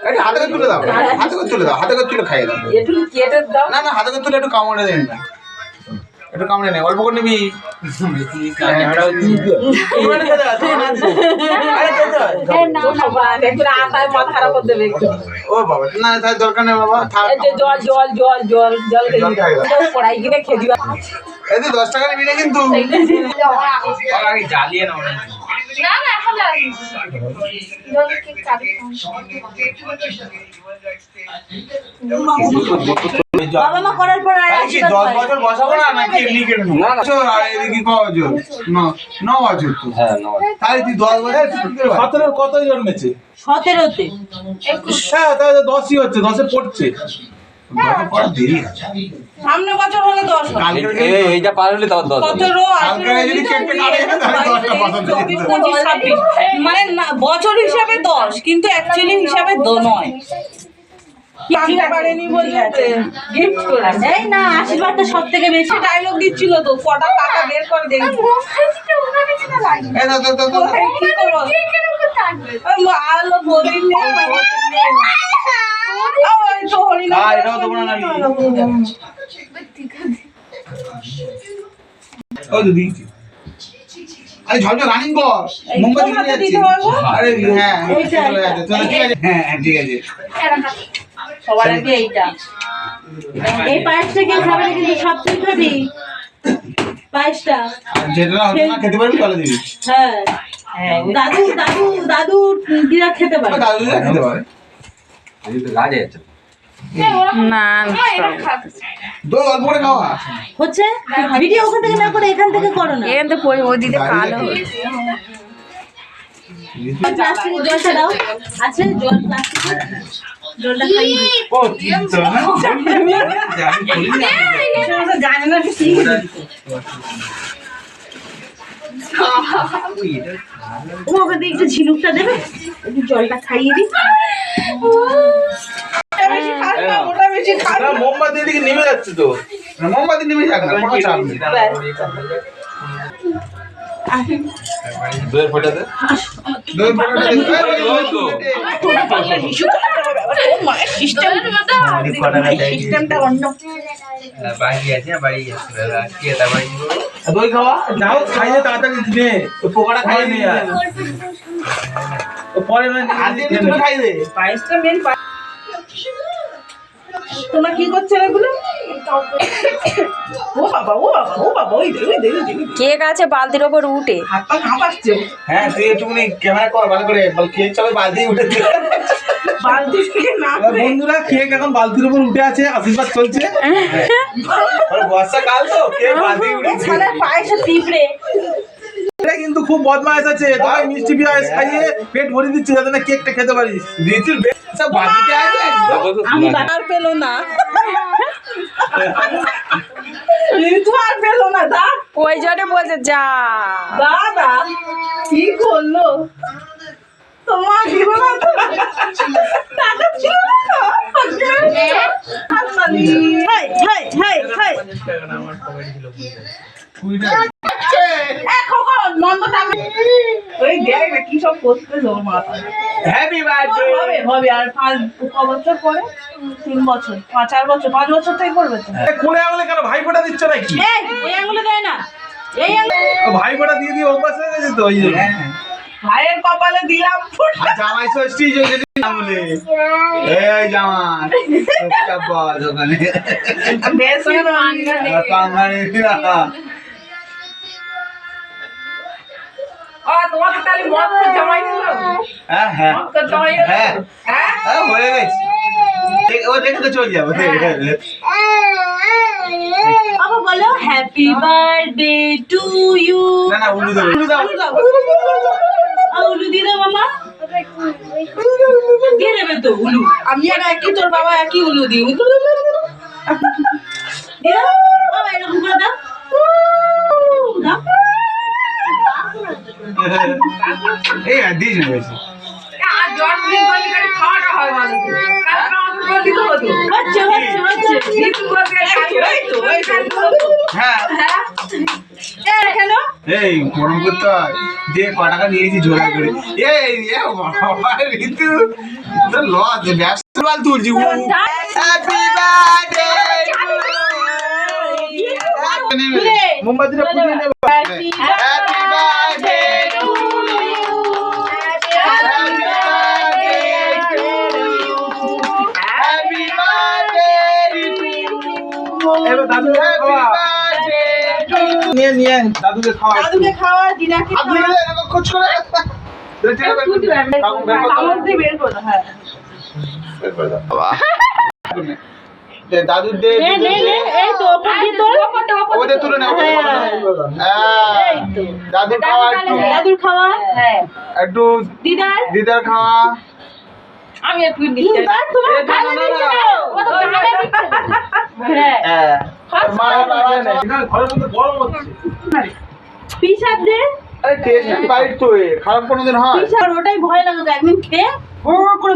একটু হাতে করে তুলে দাও, হাতে করে তুলে দাও, হাতে করে তুলে খাইয়ে দাও। একটু কেটে দাও। না না, হাতে করে তুলে একটু কামড়ে দেন না, একটু কামড়ে নে, অল্প করে নিবি। আটায় মাথা খারাপ করে দেবে। ও বাবা, না তার দরকার নেই বাবা, জল জল জল জল জল পড়াই কিনে খেয়ে দিবা। এই তো 10 টাকা নিবি না কিন্তু। জ্বালিয়ে নাও না। না না এখন জল কেক চাবি বাবা মা করার পর আর 10 বছর বসাবো না নাকি এমনি কেটে নেবো? না আর এদিকে ক বছর? 9 বছর তো। হ্যাঁ 9 তাই তুই 10 বছর 17 কত জন্মেছে? 17তে। হ্যাঁ তাহলে 10ই হচ্ছে, 10 এ পড়ছে। 10 এ পড়া দেরি আছে। সামনে বছর হলে 10 এইটা পার হলে তাও 10 17 কালকে যদি কেটে কাটে তাহলে 10টা বছর 24 25 26 মানে বছর হিসাবে 10 কিন্তু অ্যাকচুয়ালি হিসাবে নয়। জানতে পারেনি বললে গিফট করে এই না, আশীর্বাদটা সবথেকে বেশি ডায়লগ দিচ্ছিল তো, কটা টাকা বের করে দেই। এই দাও দাও দাও। কি করব? আলো বলি নে ওই তো হরি না। এটাও দেবো না আমি। ও দিদি, আরে ঝলঝল রানিং কর, মোমবাতি নিয়ে যাচ্ছি। আরে হ্যাঁ চলে যাচ্ছে, চলে ঠিক আছে। হ্যাঁ ঠিক আছে। সবার আগে এইটা, এই পায়েসটা কেউ খাবে না কিন্তু সব তুই খাবি। পায়েসটা যেটা হতো না খেতে পারবি তাহলে দিবি। হ্যাঁ দাদু দাদু দাদু দিদা খেতে পারে। দাদু দিদা খেতে পারে। এই তো লাজে আছে। না দো অল্প করে খাওয়া। হচ্ছে ভিডিও ওখান থেকে না করে এখান থেকে করো না। এখান থেকে ওই দিতে কালো প্লাস্টিকের জলটা দাও, আছে জল প্লাস্টিকের জলটা খাইয়ে দিই। ও ঠিক তো না, আমি বলি না জানে না কি ও ওখান থেকে একটু ঝিনুকটা দেবে, একটু জলটা খাইয়ে দিই। না মোমবাতি এদিকে নেমে যাচ্ছে তো, না মোমবাতি নেমে যাক না, কোনো চাপ নেই। দই ফোটাতে দই ফোটাতে সিস্টেমটা অন্য। বাড়ি আছে, বাড়ি আছে কে তা বাড়ি দিব। দই খাওয়া যাও, খাইয়ে তাড়াতাড়ি দিনে ওই পোকাটা খাইয়ে নিয়ে আয়। ও পরে না আজকে তুমি খাইয়ে দে। পায়েসটা মেন। তোমরা কি করছো এগুলো? ও বাবা ও বাবা ও বাবা, ওই কেক আছে বালতির ওপর উঠে। হাত পা কাঁপাচ্ছে। হ্যাঁ তুই একটুখানি ক্যামেরা কর ভালো করে, বল কেক চলে বালতি উঠেছে। বালতি থেকে না বন্ধুরা কেক এখন বালতির উপর উঠে আছে, আশীর্বাদ চলছে। বর্ষাকাল তো কেক বালতি উঠেছে। ছাড়া পায়েসে পিঁপড়ে। এটা কিন্তু খুব বদমাইশ আছে, তোকে মিষ্টি পিয়াস খাইয়ে পেট ভরে দিচ্ছে যাতে না কেকটা খেতে পারিস। দিদির সব বালতিতে আছে। আমি আর পেলো না, ঋতু আর পেলো না। দা ওই জন্য বলছে যা দাদা কি করলো তোমার জীবন, টাকা ছিল না। হাই হাই হাই হাই কি সব করতে হ্যাপি বার্থডে হবে আর 5 বছর পরে 3 বছর 4 বছর 5 বছর থেকে করবে তো। কোনে আঙুলে কেন ভাইফোঁটা দিচ্ছ নাকি? এই আঙুলে দেয় না, এই ভাইফোঁটা দিয়ে দিয়ে অভ্যাস হয়ে গেছে তো ওই জন্য। ভাইয়ের কপালে দিলাম জামাই ষষ্ঠী যদি আঙুলে এই জামাই চুপচাপ বস ওখানে। বেশ তোমাকে তাহলে মদ জামাই দিল। হ্যাঁ হ্যাঁ হ্যাঁ হ্যাঁ হয়ে গেছে, ও দেখে তো চলে যাবো। বাবা বলো হ্যাপি বার্থডে টু ইউ। না না উলু দাও, উলু দাও, উলু দিয়ে দাও মামা, দিয়ে দেবে তো উলু। আমি আর একই, তোর বাবা একই উলু দিই। বাবা এরকম করে দাও, দাও। এই আর দিস না বেশি। আর জন্মদিন বলি করে খাওয়াটা হয় মানুষ। কাল খাওয়াটা বলি তো হতো। হচ্ছে হচ্ছে হচ্ছে। দিন করে এই তো হ্যাঁ হ্যাঁ। এ কেন? এই প্রণাম করতে হয় দিয়ে ক টাকা নিয়েছি জোড়া করে এই বাবা ঋতু তো লস ব্যবসা বাল তুলছি হ্যাপি বার্থডে মোমবাতিটা পুড়িয়ে নেব happy birthday to you happy birthday to you happy birthday to এবার দাদু খাওয়া নিয়ে দাদুকে খাওয়া দিদাকে হাত ধরে এরকম খোঁজ করে চামচ দিয়ে বের করো হ্যাঁ দাদুর দে এই তো ওপর দিয়ে তোর ওদের তুলে নাও দাদুর খাওয়া একটু দাদুর খাওয়া হ্যাঁ একটু দিদার খাওয়া আমি একটু দিদার তোমার গালে দিচ্ছো ও তো গালে দিচ্ছে হ্যাঁ মা বাবা নেই ঘরের মধ্যে গরম হচ্ছে পিসাব দে আরে টেস্ট বাইট তো খারাপ কোনোদিন হয় পিসাব ওটাই ভয় লাগে একদিন খেয়ে করে